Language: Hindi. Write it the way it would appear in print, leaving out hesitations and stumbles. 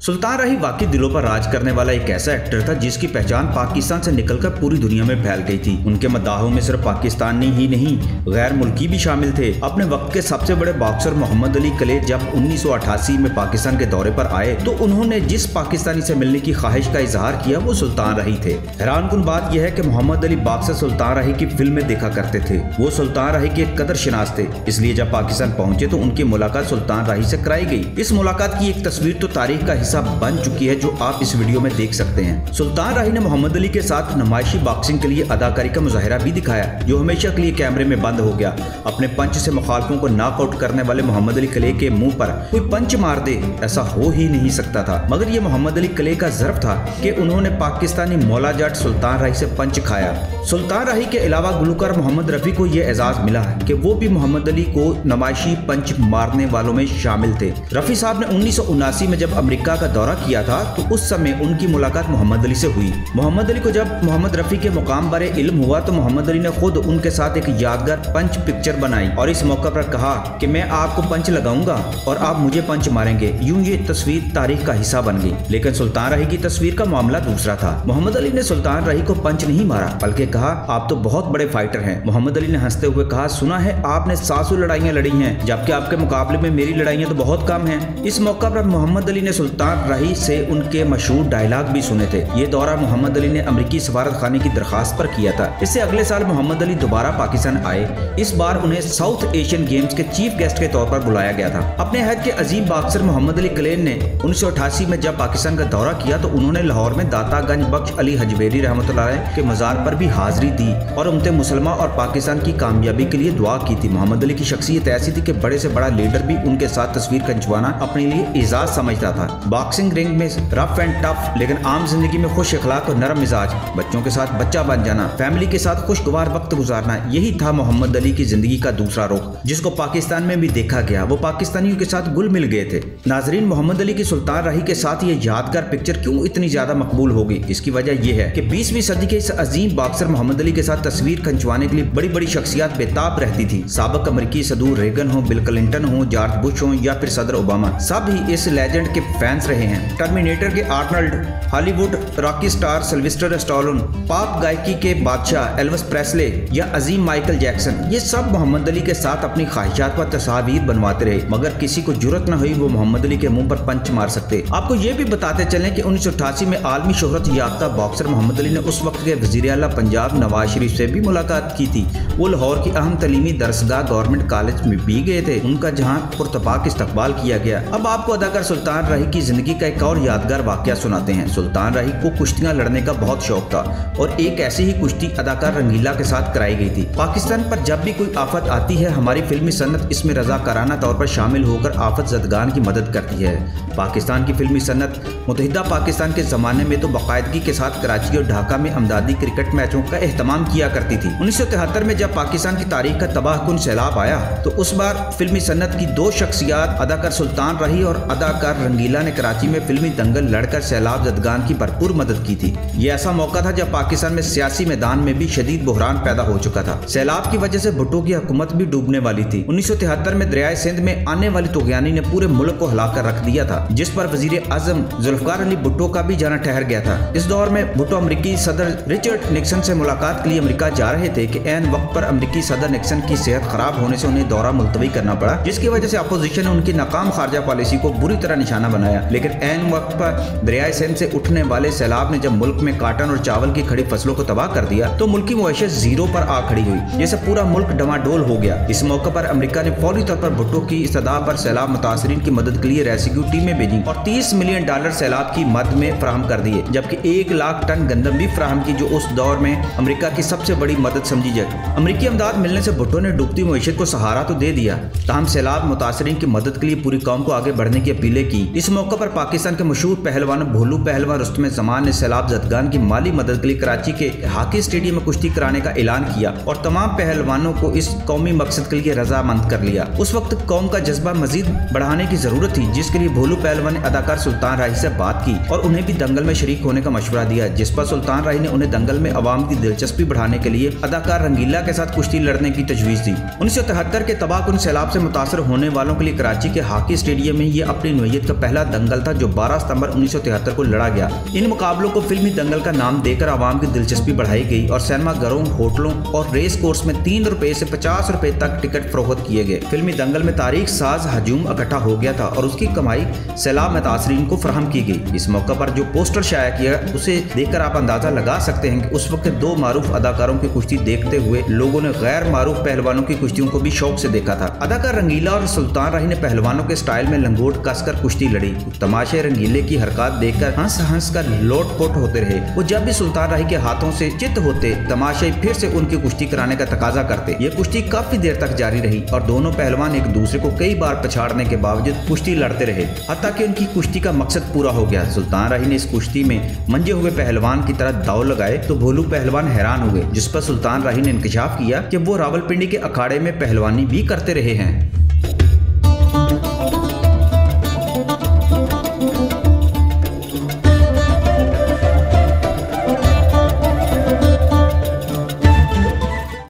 सुल्तान राही वाकई दिलों पर राज करने वाला एक ऐसा एक्टर था जिसकी पहचान पाकिस्तान से निकलकर पूरी दुनिया में फैल गई थी। उनके मद्दाहों में सिर्फ पाकिस्तानी ही नहीं, गैर मुल्की भी शामिल थे। अपने वक्त के सबसे बड़े बॉक्सर मोहम्मद अली कलेह जब 1988 में पाकिस्तान के दौरे पर आए तो उन्होंने जिस पाकिस्तानी से मिलने की ख्वाहिश का इजहार किया वो सुल्तान राही थे। हैरानकुन बात यह है कि मोहम्मद अली बॉक्सर सुल्तान राही की फिल्में देखा करते थे। वो सुल्तान राही के कदर शिनास थे, इसलिए जब पाकिस्तान पहुंचे तो उनकी मुलाकात सुल्तान राही से कराई गई। इस मुलाकात की एक तस्वीर तो तारीख का बन चुकी है जो आप इस वीडियो में देख सकते हैं। सुल्तान राही ने मोहम्मद अली के साथ नुमाइशी बॉक्सिंग के लिए अदाकारी का मुजाहिरा भी दिखाया जो हमेशा के लिए कैमरे में बंद हो गया। अपने पंच से मुखालफों को नॉकआउट करने वाले मोहम्मद अली कलेह के मुंह पर कोई पंच मार दे ऐसा हो ही नहीं सकता था, मगर ये मोहम्मद अली कलेह का ज़र्फ था कि उन्होंने पाकिस्तानी मौला जाट सुल्तान राही से पंच खाया। सुल्तान राही के अलावा गुलकार मोहम्मद रफी को यह एजाज मिला है कि वो भी मोहम्मद अली को नुमाइशी पंच मारने वालों में शामिल थे। रफी साहब ने 1979 में जब अमेरिका का दौरा किया था तो उस समय उनकी मुलाकात मोहम्मद अली से हुई। मोहम्मद अली को जब मोहम्मद रफी के मुकाम बारे इल्म हुआ तो मोहम्मद अली ने खुद उनके साथ एक यादगार पंच पिक्चर बनाई और इस मौके पर कहा कि मैं आपको पंच लगाऊंगा और आप मुझे पंच मारेंगे। यूं ये तस्वीर तारीख का हिस्सा बन गई। लेकिन सुल्तान राही की तस्वीर का मामला दूसरा था। मोहम्मद अली ने सुल्तान राही को पंच नहीं मारा बल्कि कहा आप तो बहुत बड़े फाइटर हैं। मोहम्मद अली ने हंसते हुए कहा सुना है आपने 700 लड़ाइयाँ लड़ी हैं जबकि आपके मुकाबले में मेरी लड़ाइयाँ तो बहुत कम हैं। इस मौका पर मोहम्मद अली ने सुल्तान राही से उनके मशहूर डायलॉग भी सुने थे। ये दौरा मोहम्मद अली ने अमेरिकी सफारत खाने की दरखास्त पर किया था। इससे अगले साल मोहम्मद अली दोबारा पाकिस्तान आए। इस बार उन्हें साउथ एशियन गेम्स के चीफ गेस्ट के तौर पर बुलाया गया था। अपने हद के अजीम बॉक्सर मोहम्मद अली कलेह ने 1988 में जब पाकिस्तान का दौरा किया तो उन्होंने लाहौर में दाता गंज बख्श अली हजवेरी रहमतुल्लाह अलैह के मजार पर भी हाजिरी दी और उम्मत मुसलमा और पाकिस्तान की कामयाबी के लिए दुआ की थी। मोहम्मद अली की शख्सियत ऐसी थी कि बड़े से बड़ा लीडर भी उनके साथ तस्वीर खिंचवाना अपने लिए एजाज समझता था। बॉक्सिंग रिंग में रफ एंड टफ लेकिन आम जिंदगी में खुश अखलाक और नरम मिजाज, बच्चों के साथ बच्चा बन जाना, फैमिली के साथ खुशगवार वक्त गुजारना, यही था मोहम्मद अली की जिंदगी का दूसरा रुख जिसको पाकिस्तान में भी देखा गया। वो पाकिस्तानियों के साथ घुल मिल गए थे। नाजरीन, मोहम्मद अली की सुल्तान राही के साथ ये यादगार पिक्चर क्यों इतनी ज्यादा मकबूल हो गई? इसकी वजह यह है कि 20वीं सदी के इस अजीम बॉक्सर मोहम्मद अली के साथ तस्वीर खिंचवाने के लिए बड़ी बड़ी शख्सियत बेताब रहती थी। साबिक अमेरिकी सदूर रेगन हो, बिल क्लिंटन हो, जॉर्ज बुश हो या फिर सदर ओबामा, सब ही इस लेजेंड के फैंस रहे हैं। टर्मिनेटर के Arnold, Hollywood Rocky star Sylvester Stallone, pop गायकी के बादशाह एल्विस प्रेस्ले या अजीम माइकल जैक्सन, ये सब मोहम्मद अली के साथ अपनी ख्वाहिशात पर तस्वीर बनवाते रहे मगर किसी को जुर्रत न हुई वो मोहम्मद अली के मुंह पर पंच मार सकते। आपको ये भी बताते चलें कि 1988 में आलमी शोहरत याफ्ता बॉक्सर मोहम्मद अली ने उस वक्त के वजीर आला पंजाब नवाज शरीफ से भी मुलाकात की थी। वो लाहौर की अहम तलीमी दरसगाह गवर्नमेंट कॉलेज में भी गए थे, उनका जहां पुरतपाक इस्तकबाल किया गया। अब आपको अदाकार सुल्तान राही की जिंदगी का एक और यादगार वाकया सुनाते हैं। सुल्तान राही को कुश्तियां लड़ने का बहुत शौक था और एक ऐसी ही कुश्ती अदाकार रंगीला के साथ कराई गई थी। पाकिस्तान पर जब भी कोई आफत आती है हमारी फिल्मी सन्नत इसमें रजाकाराना तौर पर शामिल होकर आफत ज़दगान की मदद करती है। पाकिस्तान की फिल्मी सन्नत मुतहिदा पाकिस्तान के ज़माने में तो बाकायदगी के साथ कराची और ढाका में अमदादी क्रिकेट मैचों का एहतमाम किया करती थी। 1973 में जब पाकिस्तान की तारीख का तबाहकुन सैलाब आया तो उस बार फिल्मी सन्नत की दो शख्सियात अदाकार सुल्तान राही और अदाकार रंगीला ने कराची में फिल्मी दंगल लड़कर सैलाब ज़दगान की भरपूर मदद की थी। ये ऐसा मौका था जब पाकिस्तान में सियासी मैदान में भी शदीद बहरान पैदा हो चुका था। सैलाब की वजह से भुट्टो की हुकूमत भी डूबने वाली थी। 1973 में दरियाए सिंध में आने वाली तुगयानी ने पूरे मुल्क को हिलाकर रख दिया था जिस पर वजीर आजम जुल्फकार अली भुट्टो का भी जाना ठहर गया था। इस दौर में भुट्टो अमेरिकी सदर रिचर्ड निक्सन से मुलाकात के लिए अमेरिका जा रहे थे कि ऐन वक्त पर अमेरिकी सदर निक्सन की सेहत खराब होने से उन्हें दौरा मुलतवी करना पड़ा जिसकी वजह से अपोजिशन ने उनकी नाकाम खारजा पॉलिसी को बुरी तरह निशाना बनाया। लेकिन ऐन वक्त पर दरियाए सिंध से उठने वाले सैलाब ने जब मुल्क में काटन और चावल की खड़ी फसलों को तबाह कर दिया तो मुल्की मुआशत जीरो पर आ खड़ी हुई, जैसे पूरा मुल्क डमाडोल हो गया। इस मौके पर अमेरिका ने फौरी तौर पर भुट्टो की इस्तदा पर सैलाब मुतासरीन की मदद के लिए रेस्क्यू टीमें भेजी और $30 मिलियन सैलाब की मद में फराहम कर दिए, जबकि 1 लाख टन गंदम भी फराहम की जो उस दौर में अमेरिका की सबसे बड़ी मदद समझी जाए। अमेरिकी इमदाद मिलने से भुट्टो ने डूबती मुआशत को सहारा तो दे दिया, ताहम सैलाब मुतासरीन की मदद के लिए पूरी कौम को आगे बढ़ने की अपीलें की। इस मौके पर पाकिस्तान के मशहूर पहलवान भोलू पहलवान रुस्तम जमान ने सैलाब ज़दगान की माली मदद के लिए कराची के हॉकी स्टेडियम में कुश्ती कराने का ऐलान किया और तमाम पहलवानों को इस कौमी मकसद के लिए रजामंद कर लिया। उस वक्त कौम का जज्बा मजीद बढ़ाने की जरूरत थी जिसके लिए भोलू पहलवान ने अदाकार सुल्तान राही से बात की और उन्हें भी दंगल में शरीक होने का मशवरा दिया, जिस पर सुल्तान राही ने उन्हें दंगल में अवाम की दिलचस्पी बढ़ाने के लिए अदाकार रंगीला के साथ कुश्ती लड़ने की तजवीज़ दी। 1973 के तबाहकुन सैलाब से मुतासर होने वालों के लिए कराची के हॉकी स्टेडियम में ये अपनी नौयत का पहला दंगल दंगल था जो 12 सितंबर 1973 को लड़ा गया। इन मुकाबलों को फिल्मी दंगल का नाम देकर आवाम की दिलचस्पी बढ़ाई गई और सिनेमा घरों, होटलों और रेस कोर्स में 3 रुपए से 50 रुपए तक टिकट फरोख्त किए गए। फिल्मी दंगल में तारीख साज हजूम इकट्ठा हो गया था और उसकी कमाई सैलाब मुतासरीन को फराहम की गई। इस मौके पर जो पोस्टर शाया किया उसे देखकर आप अंदाजा लगा सकते हैं कि उस वक्त 2 मारूफ अदाकारों की कुश्ती देखते हुए लोगों ने गैर मारूफ पहलवानों की कुश्तियों को भी शौक से देखा था। अदाकार रंगीला और सुल्तान राही ने पहलवानों के स्टाइल में लंगोट कसकर कुश्ती लड़ी। तमाशे रंगीले की हरकत देखकर हंस हंस कर लोटपोट होते रहे। वो जब भी सुल्तान राही के हाथों से चित होते, तमाशे फिर से उनकी कुश्ती कराने का तकाजा करते। ये कुश्ती काफी देर तक जारी रही और दोनों पहलवान एक दूसरे को कई बार पछाड़ने के बावजूद कुश्ती लड़ते रहे, हत्ता कि उनकी कुश्ती का मकसद पूरा हो गया। सुल्तान राही ने इस कुश्ती में मंजे हुए पहलवान की तरह दाव लगाए तो भोलू पहलवान हैरान हुए, जिस पर सुल्तान राही ने इंकशाफ किया कि वो रावलपिंडी के अखाड़े में पहलवानी भी करते रहे हैं।